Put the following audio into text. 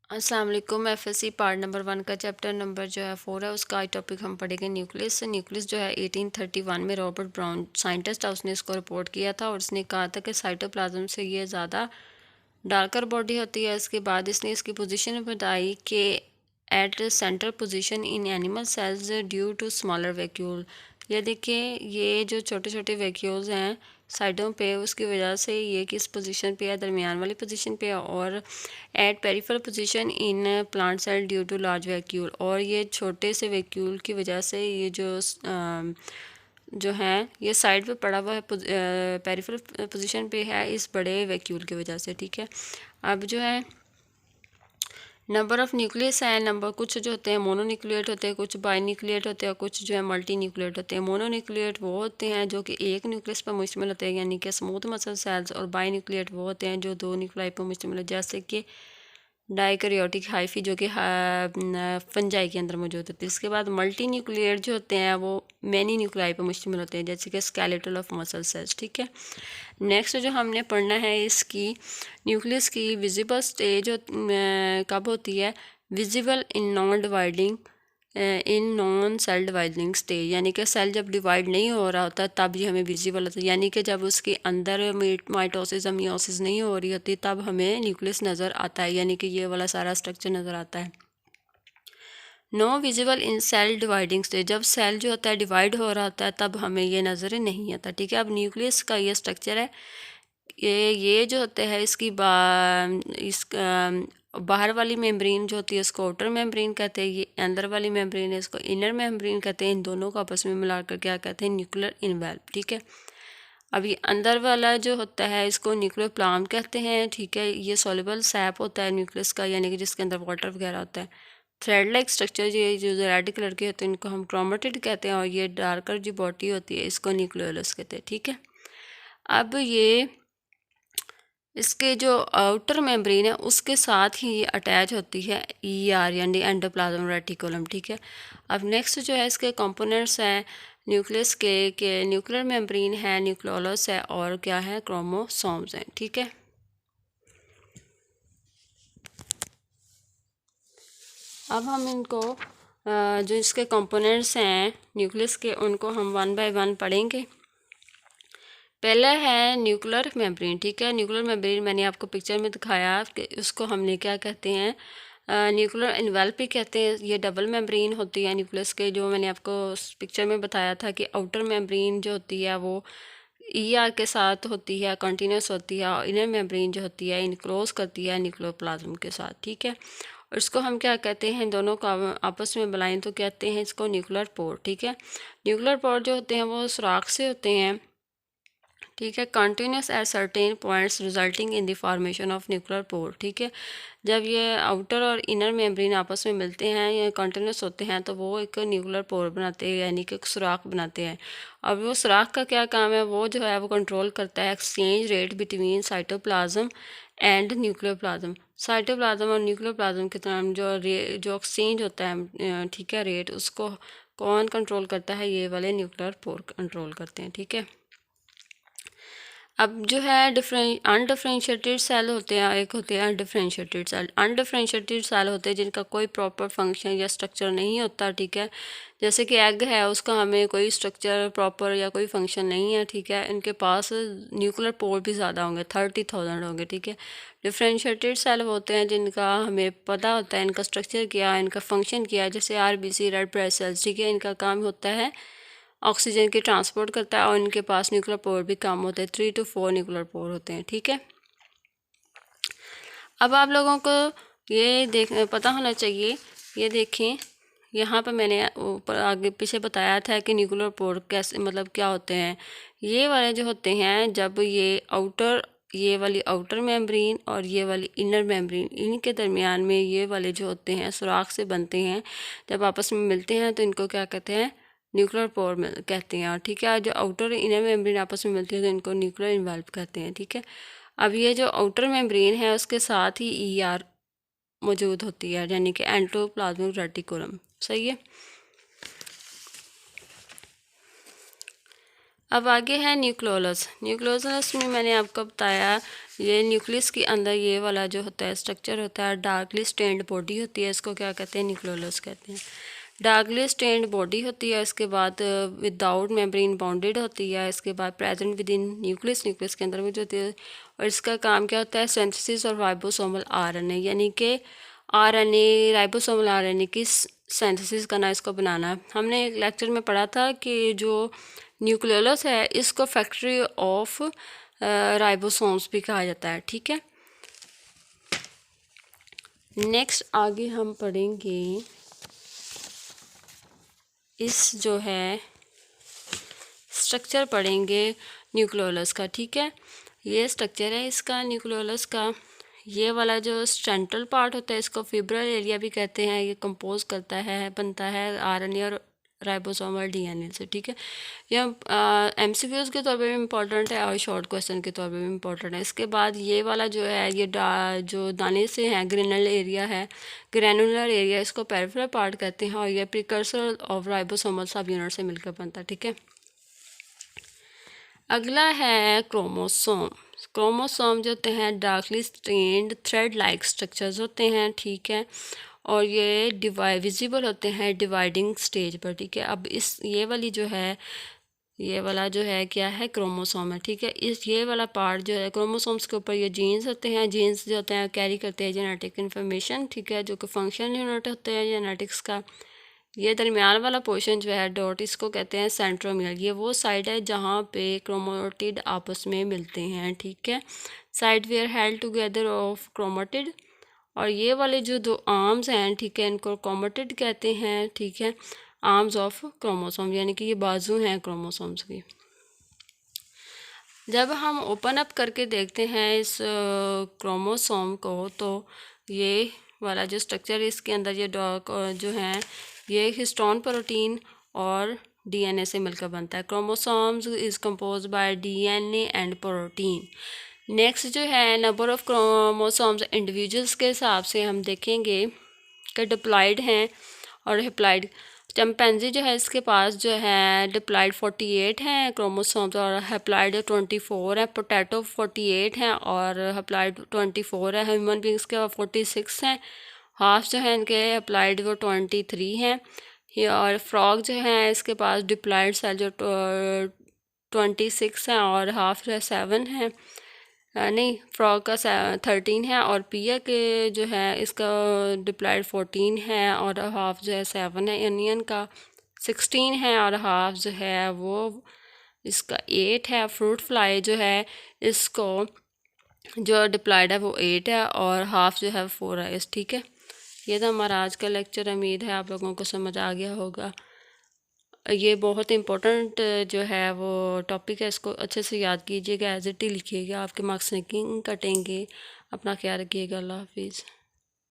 अस्सलाम वालेकुम। FSc part number 1 का चैप्टर नंबर जो है 4 है, उसका आज टॉपिक हम पढ़ेंगे न्यूक्लियस। न्यूक्लियस जो है 1831 में रॉबर्ट ब्राउन साइंटिस्ट था, उसने इसको रिपोर्ट किया था और उसने कहा था कि साइटोप्लाज्म से ये ज़्यादा डार्कर बॉडी होती है। इसके बाद इसने इसकी पोजीशन बताई कि at centre position in animal cells due to smaller vacuole. ये देखिए, ये जो छोटे छोटे वैक्यूल्स हैं साइडों पे, उसकी वजह से ये किस पोजीशन पे है, दरमियान वाली पोजीशन पे है। और at peripheral position in plant cell due to large vacuole, और ये छोटे से वैक्यूल की वजह से ये जो है ये साइड पे पड़ा हुआ है, पेरिफेरल पोजीशन पे है इस बड़े वैक्यूल की वजह से। ठीक है, अब जो है नंबर ऑफ़ न्यूक्लियस है, नंबर कुछ जो होते हैं मोनोन्यूक्लिएट होते हैं, कुछ बाईन्यूक्लिएट होते हैं, कुछ जो है मल्टी न्यूक्लिएट होते हैं। मोनोन्यूक्लिएट वो होते हैं जो कि एक न्यूक्लियस पर मुश्तमिल होते हैं, यानी कि स्मूथ मसल सेल्स, और बाईन्यूक्लिएट वो होते हैं जो दो न्यूक्लाई पर मुश्तमिल है, जैसे कि डाइकैरियोटिक हाइफी जो कि फंजाई के अंदर मौजूद होती है। इसके बाद मल्टी न्यूक्लिएट जो होते हैं वो मैनी न्यूक्लाई पर मुश्तमिल होते हैं, जैसे कि स्केलेटल ऑफ मसल सेल्स। ठीक है, नेक्स्ट जो हमने पढ़ना है इसकी न्यूक्लियस की विजिबल स्टेज कब होती है, visible in non dividing in non cell dividing stage, यानी कि सेल जब डिवाइड नहीं हो रहा होता तब ये हमें विजिबल होता है, यानी कि जब उसके अंदर माइटोसिस या मियोसिस नहीं हो रही होती तब हमें न्यूक्लियस नज़र आता है, यानी कि ये वाला सारा स्ट्रक्चर नज़र आता है। No visible in cell dividing stage, जब सेल जो होता है डिवाइड हो रहा होता है तब हमें ये नज़र नहीं आता। ठीक है, अब न्यूक्लियस का ये स्ट्रक्चर है, ये जो होते हैं इसकी बाहर वाली मेम्ब्रेन जो होती है इसको आउटर मेम्ब्रेन कहते हैं, ये अंदर वाली मेम्ब्रेन है इसको इनर मेम्ब्रेन कहते हैं। इन दोनों को आपस में मिलाकर क्या कहते हैं, न्यूक्लियर इनवेल्व। ठीक है, अब ये अंदर वाला जो होता है इसको न्यूक्लियर प्लाम कहते हैं। ठीक है, ये सॉल्युबल सैप होता है न्यूक्लियस का, यानी कि जिसके अंदर वाटर वगैरह होता है। थ्रेड लाइक स्ट्रक्चर ये जो रेड कलर के होते हैं इनको हम क्रोमेटिड कहते हैं, और ये डार्कर जो बॉडी होती है इसको न्यूक्लियोलस कहते हैं। ठीक है, अब ये इसके जो आउटर मेम्ब्रेन है उसके साथ ही अटैच होती है ईआर यानी एंडोप्लाज्म रेटिकुलम। ठीक है, अब नेक्स्ट जो है इसके कंपोनेंट्स हैं न्यूक्लियस के न्यूक्लियर मेम्ब्रेन है, न्यूक्लियोलस है, और क्या है, क्रोमोसोम्स हैं। ठीक है, अब हम इनको जो इसके कंपोनेंट्स हैं न्यूक्लियस के उनको हम 1 बाय 1 पढ़ेंगे। पहला है न्यूक्लियर मेम्ब्रेन। ठीक है, न्यूक्लियर मेम्ब्रेन मैंने आपको पिक्चर में दिखाया कि उसको हमने क्या कहते हैं, न्यूक्लियर इन्वेल्प भी कहते हैं। ये डबल मेम्ब्रेन होती है न्यूक्लियस के, जो मैंने आपको पिक्चर में बताया था कि आउटर मेम्ब्रेन जो होती है वो ईआर के साथ होती है, कंटिन्यूस होती है, और इनर मेम्ब्रेन जो होती है इनक्लोज करती है न्यूक्लियोप्लाज्म के साथ। ठीक है, और इसको हम क्या कहते हैं, दोनों को आपस में बुलाएं तो कहते हैं इसको न्यूक्लियर पोर। ठीक है, न्यूक्लियर पोर जो होते हैं वो सुराख से होते हैं। ठीक है, continuous at certain points resulting in the formation of nuclear pore. ठीक है, जब ये आउटर और इनर मेम्ब्रेन आपस में मिलते हैं या कंटिन्यूस होते हैं तो वो एक न्यूक्लियर पोर बनाते हैं, यानी कि एक सुराख बनाते हैं। अब वो सुराख का क्या काम है, वो जो है वो कंट्रोल करता है exchange rate between cytoplasm and nuclear plasm. Cytoplasm और न्यूक्लियर प्लाज्म के दरमियान जो एक्सचेंज होता है, ठीक है, रेट, उसको कौन कंट्रोल करता है, ये वाले न्यूक्लियर पोर कंट्रोल करते हैं। ठीक है, अब जो है अनडिफरेंशिएटेड सेल होते हैं, एक होते हैं डिफरेंशिएटेड सेल। अनडिफरेंशिएटेड सेल होते हैं जिनका कोई प्रॉपर फंक्शन या स्ट्रक्चर नहीं होता। ठीक है, जैसे कि एग है, उसका हमें कोई स्ट्रक्चर प्रॉपर या कोई फंक्शन नहीं है। ठीक है, इनके पास न्यूक्लियर पोर भी ज़्यादा होंगे, 30,000 होंगे। ठीक है, डिफरेंशिएटेड सेल होते हैं जिनका हमें पता होता है इनका स्ट्रक्चर क्या है, इनका फंक्शन क्या है, जैसे आरबीसी, रेड ब्लड सेल्स। ठीक है, इनका काम होता है ऑक्सीजन की ट्रांसपोर्ट करता है, और इनके पास न्यूक्लियर पोर भी कम होते हैं, 3 to 4 न्यूक्लियर पोर होते हैं। ठीक है, अब आप लोगों को ये पता होना चाहिए, ये देखें यहाँ पर मैंने ऊपर आगे पीछे बताया था कि न्यूक्लियर पोर कैसे, मतलब क्या होते हैं। ये वाले जो होते हैं, जब ये वाली आउटर मेम्ब्रेन और ये वाली इनर मेम्ब्रेन, इनके दरमियान में ये वाले जो होते हैं सुराख से बनते हैं, जब आपस में मिलते हैं तो इनको क्या कहते हैं, न्यूक्लियर पोर कहते हैं। और ठीक है, जो आउटर इनर मेम्ब्रेन आपस में मिलती है तो इनको न्यूक्लियर इन्वेल्व कहते हैं। ठीक है, अब ये जो आउटर मेम्ब्रेन है उसके साथ ही ईआर मौजूद होती है, यानी कि एंडोप्लाज्मिक रेटिकुलम। सही है, अब आगे है न्यूक्लियोलस। न्यूक्लियोलस में मैंने आपको बताया ये न्यूक्लियस के अंदर ये वाला जो होता है स्ट्रक्चर होता है, डार्कली स्टेन्ड बॉडी होती है, इसको क्या कहते हैं, न्यूक्लियोलस कहते हैं। डार्कली स्टेन्ड बॉडी होती है, इसके बाद विदाउट मेम्ब्रेन बाउंडेड होती है, इसके बाद present with in nucleus, nucleus के अंदर मौजूद होती है। और इसका काम क्या होता है, सिंथेसिस और राइबोसोमल आरएनए, यानी कि आरएनए, राइबोसोमल आरएनए की सिंथेसिस करना, इसको बनाना। हमने एक लेक्चर में पढ़ा था कि जो न्यूक्लियोलस है इसको फैक्ट्री ऑफ राइबोसोम्स भी कहा जाता है, ठीक है। नेक्स्ट आगे हम पढ़ेंगे इस जो है स्ट्रक्चर पढ़ेंगे न्यूक्लियोलस का, ठीक है। ये स्ट्रक्चर है इसका न्यूक्लियोलस का। ये वाला जो सेंट्रल पार्ट होता है इसको फिब्रल एरिया भी कहते हैं। ये कंपोज करता है, बनता है आरएनए और राइबोसोमल डीएनए से, ठीक है। यह एमसीक्यूज के तौर पे भी इम्पोर्टेंट है और शॉर्ट क्वेश्चन के तौर पे भी इम्पोर्टेंट है। इसके बाद ये वाला जो है ये जो दाने से है ग्रेनुलर एरिया है, ग्रेनुलर एरिया, इसको पेरिफेरल पार्ट कहते हैं और ये प्रिकर्सर ऑफ राइबोसोमल सब यूनिट से मिलकर बनता है, ठीक है। अगला है क्रोमोसोम। क्रोमोसोम जो होते हैं darkly stained thread like structures होते हैं, ठीक है। और ये विजिबल होते हैं डिवाइडिंग स्टेज पर, ठीक है। अब इस ये वाली जो है, ये वाला जो है क्या है, क्रोमोसोम है, ठीक है। इस ये वाला पार्ट जो है क्रोमोसोम्स के ऊपर ये जीन्स होते हैं, जीन्स जो होते हैं कैरी करते हैं जेनेटिक इन्फॉर्मेशन, ठीक है, जो कि फंक्शनल यूनिट होते हैं जेनेटिक्स का। ये दरमियान वाला पोर्शन जो है डॉट, इसको कहते हैं सेंट्रोमियर। ये वो साइड है जहाँ पे क्रोमेटिड आपस में मिलते हैं, ठीक है। Side where held together of chromatid. और ये वाले जो दो आर्म्स हैं, ठीक है, इनको क्रोमेटिड कहते हैं, ठीक है। आर्म्स ऑफ क्रोमोसोम, यानी कि ये बाजू हैं क्रोमोसोम्स की। जब हम ओपन अप करके देखते हैं इस क्रोमोसोम को, तो ये वाला जो स्ट्रक्चर है इसके अंदर ये डॉक जो है ये हिस्टोन प्रोटीन और डीएनए से मिलकर बनता है। Chromosomes is compose bye DNA and protein. Next जो है नंबर ऑफ क्रोमोसोम्स इंडिविजुअल्स के हिसाब से हम देखेंगे कि डिप्लॉयड हैं और हैप्लॉयड। चिंपैंजी जो है इसके पास जो है डिप्लॉयड 48 हैं क्रोमोसोम्स और हैप्लॉयड 24 है। पोटैटो 48 हैं और हैप्लॉयड 24 है। ह्यूमन बींग्स के 46 हैं। हाफ जो है इनके हैप्लॉयड वो 23 हैं। और फ्रॉग जो है इसके पास डिप्लॉयड सेल जो 26 हैं और हाफ जो है 7 है, नहीं फ्रॉग का 13 है। और पिया के जो है इसका डिप्लॉयड 14 है और हाफ जो है 7 है। अनियन का 16 है और हाफ जो है वो इसका 8 है। फ्रूट फ्लाई जो है इसको जो डिप्लॉयड है वो 8 है और हाफ जो है 4 है, ठीक है। ये था हमारा आज का लेक्चर। उम्मीद है आप लोगों को समझ आ गया होगा। ये बहुत इम्पोर्टेंट जो है वो टॉपिक है, इसको अच्छे से याद कीजिएगा, एज इट ही लिखिएगा, आपके मार्क्स नहीं कटेंगे। अपना ख्याल रखिएगा। अल्लाह हाफिज़।